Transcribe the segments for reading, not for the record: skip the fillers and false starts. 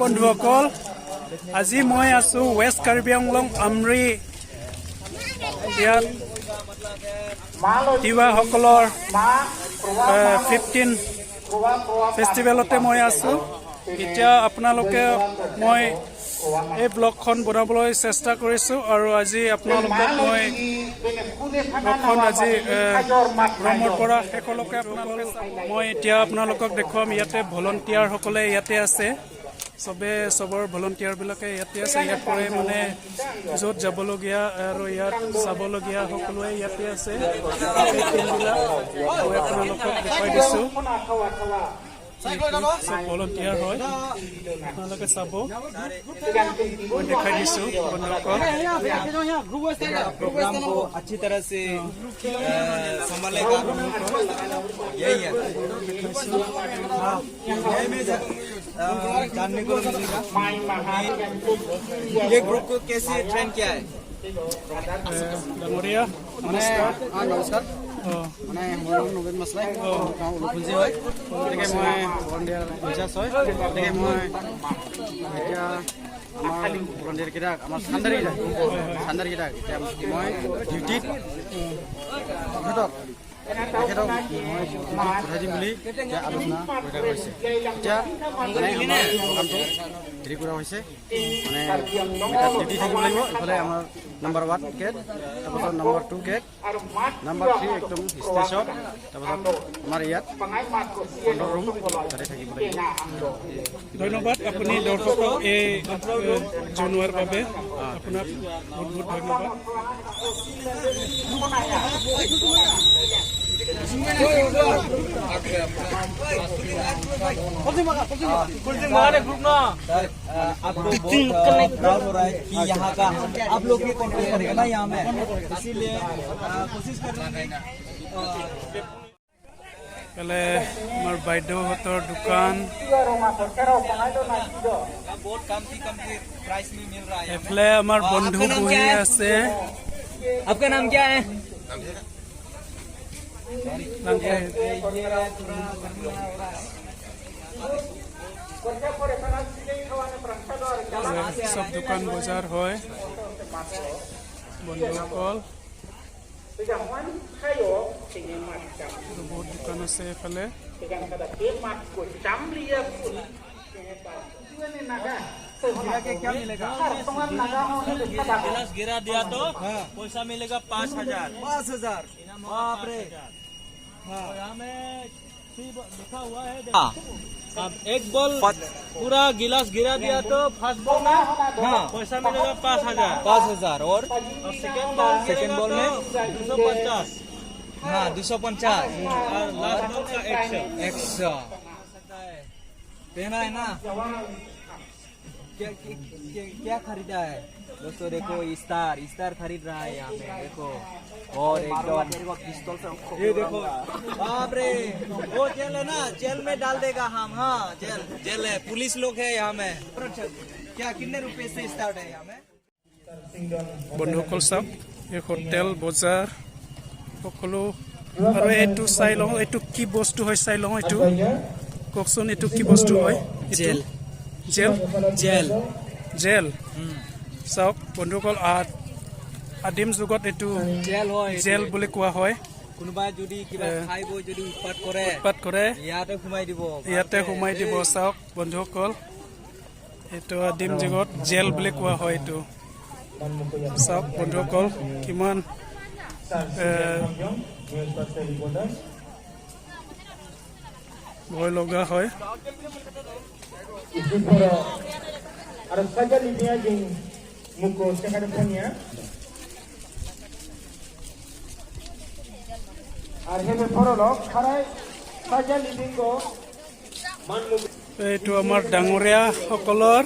বন্ধুসকল আজি মই আছো ওয়েস্ট কাৰ্বি আংলং আমৰি ইয়াত তিৱাসকলৰ 15 ফেষ্টিভেলতে মই আছো এতিয়া আপোনালোকে মই এই ব্লগখন বনাবলৈ চেষ্টা কৰিছো আৰু আজি আপোনালোকক মই ব্লগখন আজি ৰমৰ পৰা শেষলৈকে মই এতিয়া আপোনালোকক দেখুৱাম ইয়াতে ভলন্টিয়াৰ সকলে ইয়াতে আছে সবৰ ভলন্টিয়াৰ বিলাকে ইয়াতে আছে ইয়াত কৰে মানে য'ত যাবলগীয়া আৰু ইয়াত চাবলগীয়া সকলোৱে ইয়াতে আছে মই আপোনালোকক দেখুৱাই দিছো ভলন্টিয়াৰ হয় আপোনালোকে চাব মই দেখাই দিছো বন্ধুসকল प्रोग्राम को अच्छी तरह से संभालेगा यही है जानने को मिलेगा ये ग्रुप को कैसे ट्रेन किया है ডাঙৰীয়া নমস্কাৰ নমস্কাৰ মানে মোৰ নাম নবীন মাছলাই গাঁও উলুখুঞ্জি হয় গতিকে মই ভলণ্টিয়াৰ ইনচাৰ্জ হয় গতিকে মই এতিয়া আমাৰ ভলণ্টিয়াৰকেইটাক আমাৰ চান্দাৰীকেইটাক এতিয়া মই ডিউটিত তেখেতক মই পঠাই দিম বুলি এতিয়া আলোচনা কৰি থকা হৈছে এতিয়া মানে আমাৰ প্ৰগ্ৰামটো হেৰি কৰা হৈছে মানে এটা ডিউটি থাকিব লাগিব ইফালে আমাৰ নাম্বাৰ 1 গেট তাৰপিছত নাম্বাৰ 2 গেট নাম্বাৰ 3 একদম ষ্টেচন তাৰপিছত আমাৰ ইয়াত কণ্ট্ৰল ৰুম তাতে থাকিব লাগিব ধন্যবাদ আপুনি দৰ্শকক এই জনোৱাৰ বাবে আপোনাক বহুত বহুত ধন্যবাদ आपको प्राउड हो रहा है कि यहाँ का आप लोग भी कॉन्टेस्ट करेगा ना यहाँ में इसीलिए कोशिश कर रहे हैं এফালে আমাৰ বাইদেউহঁতৰ দোকান बहुत कम प्राइस में मिल रहा है এফালে আমাৰ বন্ধু বহি আছে आपका नाम क्या है সব দোকান বজাৰ হয় বন্ধুসকল বহুত দোকান আছে এফালে क्या मिलेगा गिलास गिरा दिया तो पैसा मिलेगा 5,000 बाप रे यहाँ में लिखा हुआ है अब एक बॉल पूरा गिलास गिरा दिया तो फर्स्ट बॉल में पैसा मिलेगा 5,000 और सेकेंड बॉल में 250 हाँ 250 और लास्ट बॉल का 100 पहना है ना क्या खरीदा है दोस्तों देखो स्टार खरीद रहा है यहाँ पे देखो और एकदम ये देखो बाप रे वो जेल है ना जेल में डाल देगा हम हाँ जेल है पुलिस लोग है यहाँ में क्या कितने रुपए से स्टार्ट है यहाँ में বন্ধুসকল চাওক এই হোটেল বজাৰ সকলো আৰু এইটো চাই লওঁ এইটো কি বস্তু হয় চাই লওঁ এইটো কওকচোন এইটো কি বস্তু হয় जेल জেল जेल জেল চাওক বন্ধুসকল আদিম যুগত এইটো जेल হয় জেল বুলি কোৱা হয় কোনোবাই যদি কিবা খাই বৈ যদি উৎপাত কৰে ইয়াতে সোমাই দিব চাওক বন্ধুসকল এইটো আদিম যুগত জেল বুলি কোৱা হয় এইটো চাওক বন্ধুসকল কিমান ভয় লগা হয় harus saja linia jeng muko sekarang punya arhebe porolog kharai saja liningo manmu এইটো আমাৰ ডাঙৰীয়া সকলৰ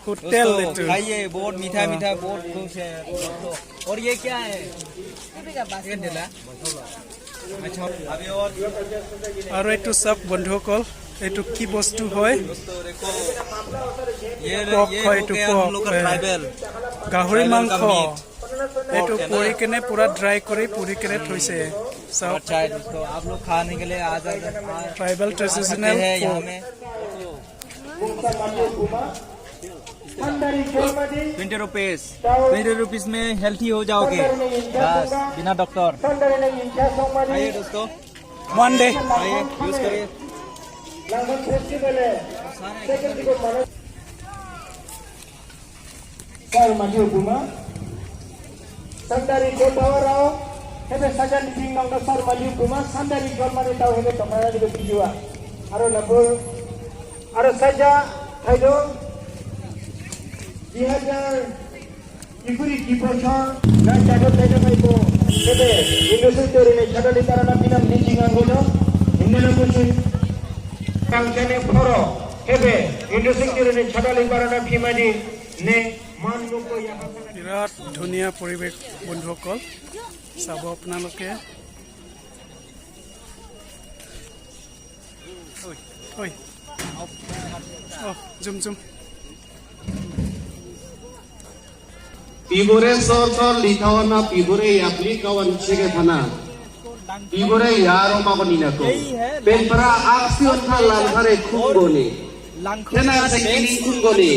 হোটেল এইটো खाइए बहुत मीठा बहुत खुश है और ये क्या है अच्छा अभी और আৰু এইটো চাওক বন্ধুসকল এইটো কি বস্তু হয় পক হয় এইটো পক গাহৰি মাংস এইটো পুৰি কেনে পুৰা ড্ৰাই কৰি পুৰি কেনে থৈছে চাওক अच्छा है दोस्तों आप लोग खाने के लिए आ जाइए ट्राइबल ट्रेडिशनल है यहाँ में Sandari Jolmadi, 20 rupees Tau 20 rupees में हेल्थी हो जाओगे Sandari na Incha बस Songma, बिना doctor Sandari na Incha Songmadi, आइए दोस्तों One day. आइए यूज करिए Langkon Festival second ko mana Sar Madi Hukuma, Sandari Jolmawaro, hebe sajan ding nang Sar Madi Hukuma, Sandari Jolmadi tau hebe tomara di bijua, aro nabur, aro saja, thaido, 2022 বছর না জায়গা থেকে পাইবো তবে ইন্ডোসিল তৈরি ছাড়ালি তারা না বিনাম নিচিং আঙ্গুলো ইন্ডিয়ান কুচি কাংচানে ফরো হেবে ইন্ডোসিল তৈরি ছাড়ালি তারা না ফিমানি নে মান লোক বিৰাট ধুনীয়া পৰিৱেশ বন্ধুসকল চাব আপোনালোকে ঐ জুম জুম Pibore sor likawana pibore apli kawan chege thana pibore yaro magoni na ko penpara action tha langhare khungoni kena sekini khungoni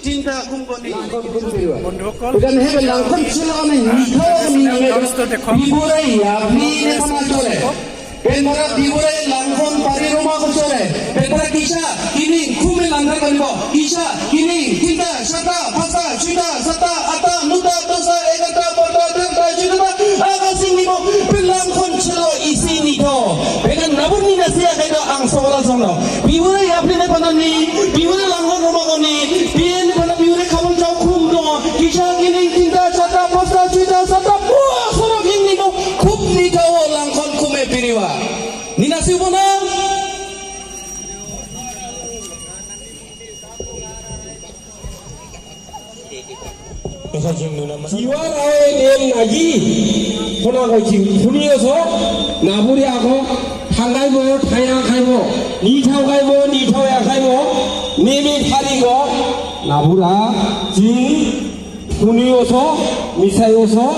cinta khungoni বন্ধুসকল bukan hebe langkhon chilone nitho ni pibore apli ne kana chole penpara pibore langkhon pari roma ko chole penpara kisha kini khume langha karibo kisha kini tinta sata phasa chita sata ata nuta dosa egata bota denta chita agasi nibo pelang khon chelo isi nito pegan nabuni na sia kaido ang sola sono pibore apni ne panani pibore langkhon roma koni pien pana pibore khabon chau khum do kisha kini tinta sata phasa chita sata pua sono kini nibo khub nito langkhon khume piriwa ninasi bona 이와라의 내용나기 호나고 지금 분이어서 나부리하고 한가이보 타야가이보 니타오가이보 니타오야가이보 네미 타리고 나부라 지금 분이어서 미사이어서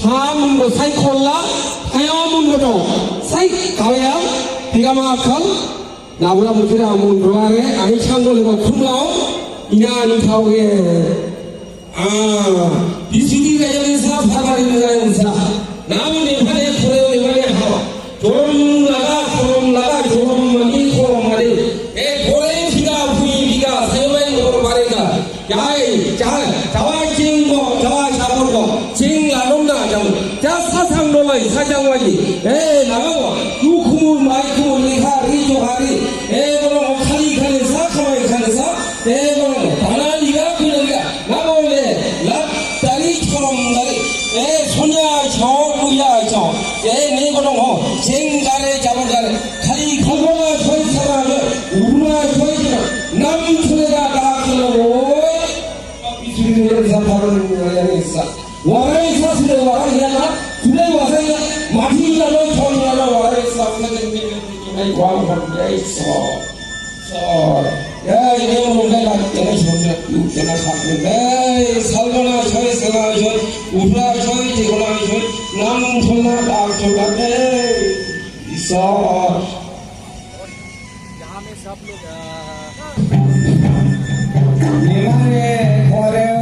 다문거 사이콜라 타야문거도 사이 가야 비가마칼 나부라 무티라 문거아에 아니 창골리고 쿵라오 이나 니타오게 비수기가 여기서 파발이가 여기서 남은 이판에 코레오 이번에 하와 조롱라가 조롱만이 코롱만이 에 고레 비가 후이 비가 사용한 거로 말이다 야이 자와 징고 자와 자보고 징라롱나 자 사상로의 사장와지 에 나가고 유쿠물 마이쿠물 리하 리조하리 에 그럼 칼이 가는사 가만히 가는사 에 그럼 다나리가 그러니까 나보네 랍다리처럼 나리 에 소냐 저우야 저에 내고는 쟁가래 잡아가래 칼이 가고가 저이사라면 우나 저이사라 남소리가 나가고 비수리는 사파로는 거야 있어 와라이 사슬에 와라이야 그래 와서 마티나로 전화로 와라이 사슬에 이 광고가 있어 야 이게 뭔가 내가 저기야 내가 사는데 살거나 저에서가 저 우라 저기 지거나 저 남은 손나 나올줄알네 있어 यहाँ में सब लोग 내만의 거래요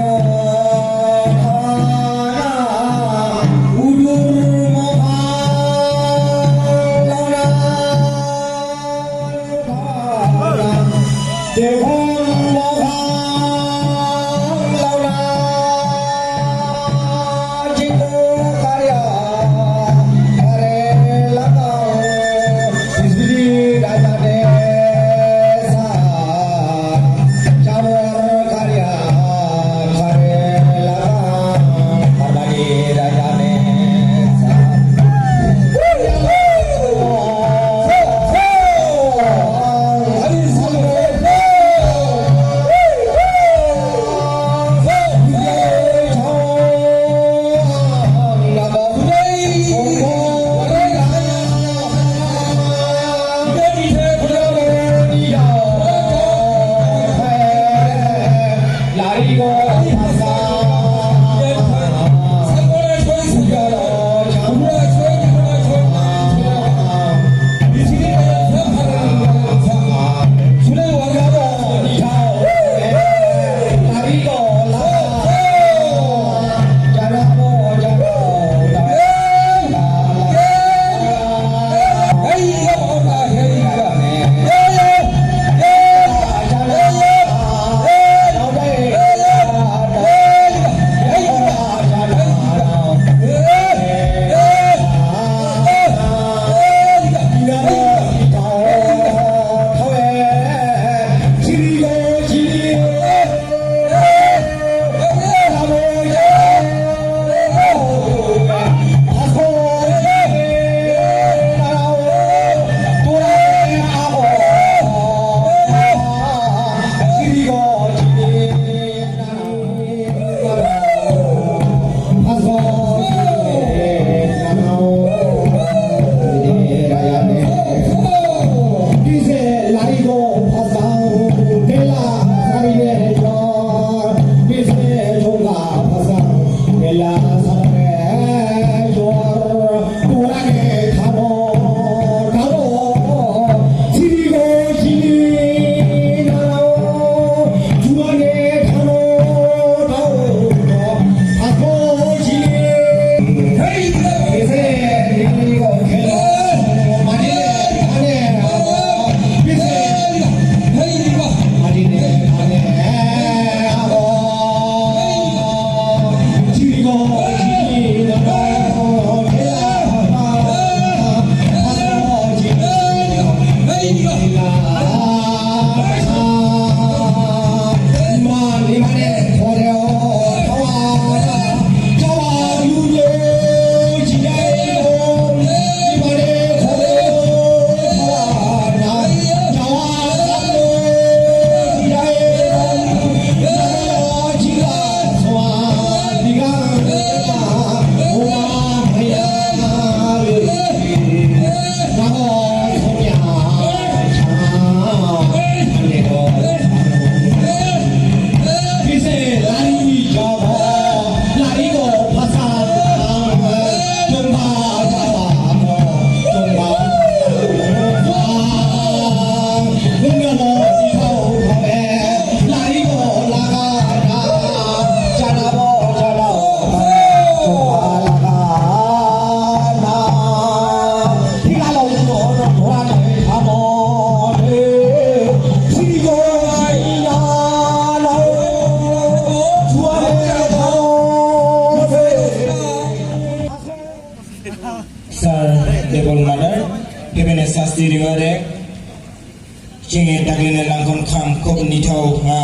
Chinge daglene langkon kham kok nithau nga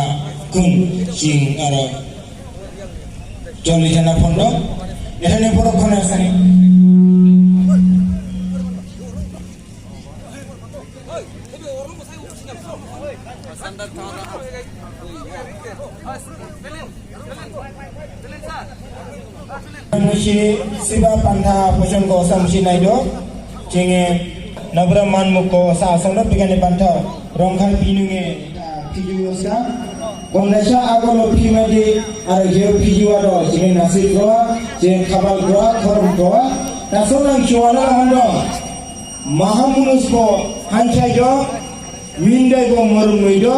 kun ching aro joli jana phondo এখানে পরক্ষণে আসেনি musi siba pantha pojon ko samsi nai do jenge nabra manmuko sa songdo pigane pantha rongkhal pinunge pijusa Gomnasya agolo pimadi ar geo pijiwado jenge nasir goa jeng kabal goa korum goa nasolang chuana hondo mahamunus ko hancai do mindai go morumui do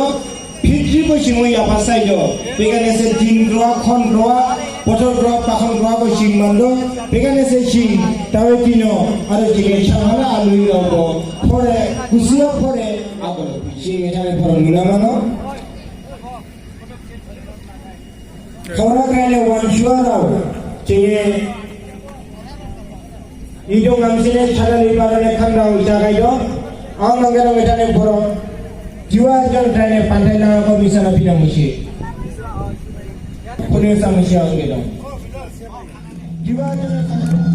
pitri ko chingui apasai do pegane se din goa khon goa potol goa pakhon goa ko chingmando pegane se ching tawe pino ar jenge changala alui rogo pore kusia pore agolo ching etane pore munamano Kora kaya wan suara, cenge hidung ngamsine cara libaran kandau jaga itu, ang anggaran kita ni poro, jiwa jangan tanya pantai na kau bisa nabi na musi, punya sama musi ang kita, jiwa jangan.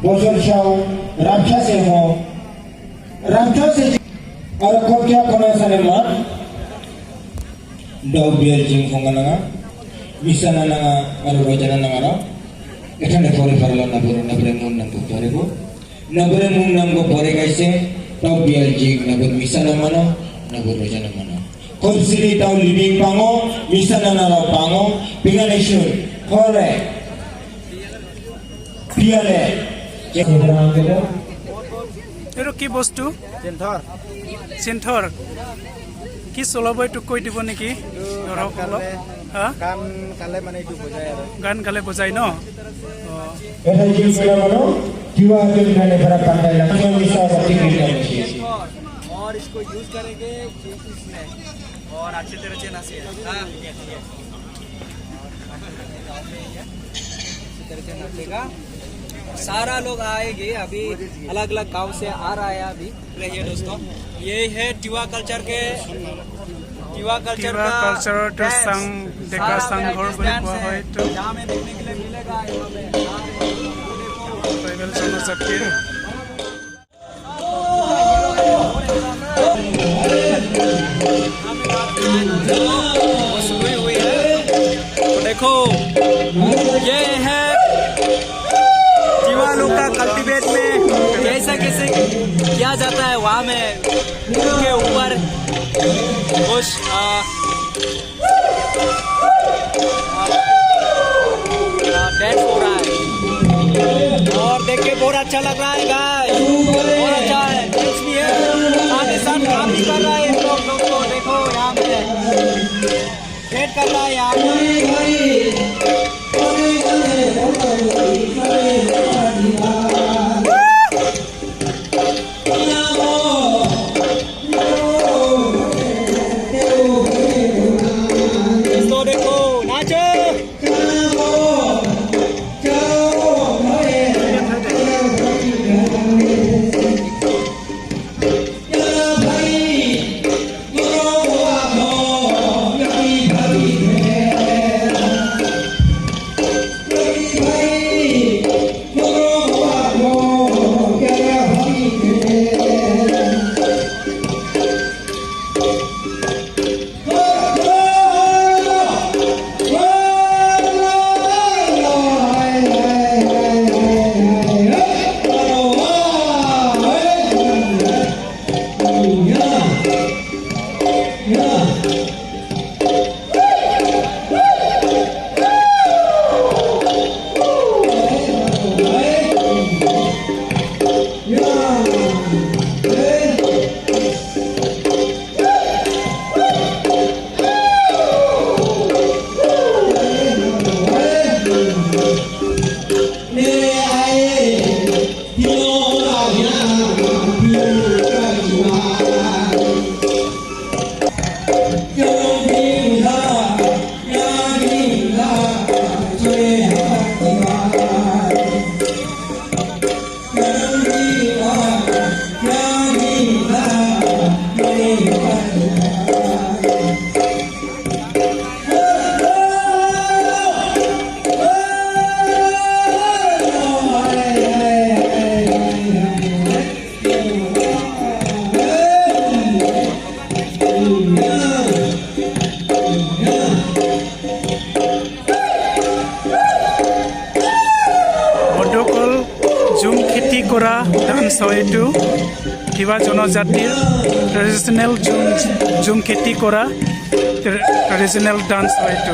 Buzzer Shaw रामचा से हो रामचा से और को क्या कोना सारे मत dog biar jing fonga nanga misana nanga और वजना नंगा रो एठाने परे फरला नबरे मुन नंग परे को नबरे मुन नंग परे कैसे dog biar jing नबर misana मनो नबर वजना मनो Konsili tahu living pango, misana nara pango, pinganisyon, kore, piale, cekran kita. এইটো কি বস্তু চিন্থৰ কি চলাব এইটো কৈ দিব নেকি ধৰক অলপ হা গান গালে বজাই ন Eta jing pera mano, jiwa akan kane para pandai lagi yang bisa berarti kita masih. और इसको यूज करेंगे इसमें और अच्छी तरह से अच्छी तरह से नाचेगा सारा लोग आएंगे अभी अलग अलग गांव से आ रहा है अभी रहिए दोस्तों ये है टिवा कल्चर के टिवा कल्चर का কালচাৰৰ sang ডেকা সংঘৰ বুলি কোৱা হয় এইটো यहाँ में देखने के लिए मिलेगा यहाँ पे ট্ৰাইবেল জনজাতিৰ हुई है तो देखो ये है जीवाणु का कल्टीवेट में कैसे कैसे किया जाता है वहाँ में उनके ऊपर कुछ डांस हो रहा है और देख के बहुत अच्छा लग रहा है गाइस बहुत अच्छा है डांस भी है साथ ही साथ काम भी कर रहा है लोग को देखो यहाँ पे वेट कर रहा है यहाँ तो देखो नाचो কৰা ডান্স হয় এইটো তিৱা জনজাতিৰ ট্ৰেডিশ্যনেল ঝুম খেতি কৰা ট্ৰেডিশ্যনেল ডান্স হয় এইটো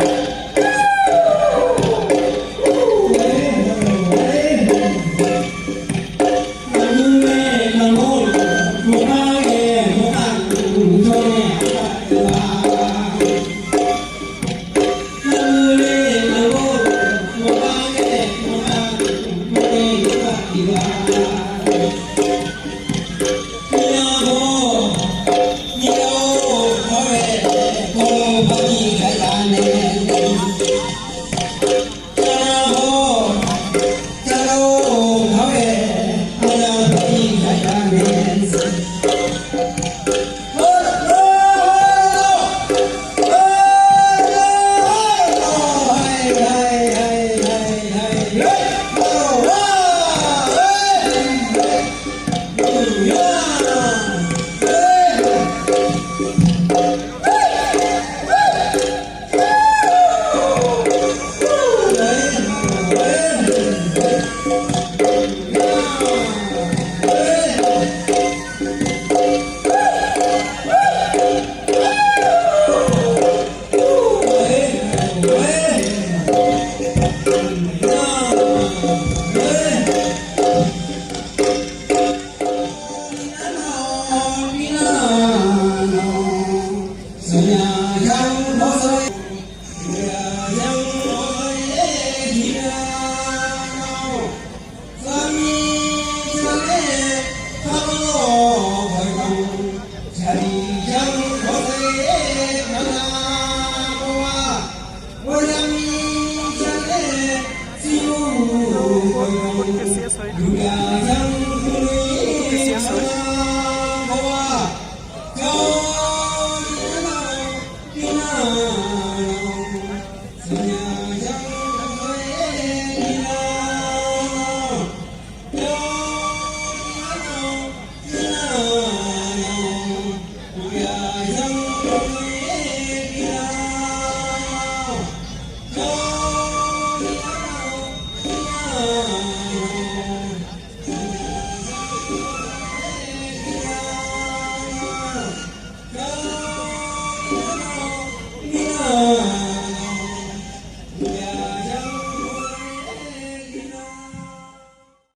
কেচিয়াছ হয় কেচিয়াছ হয়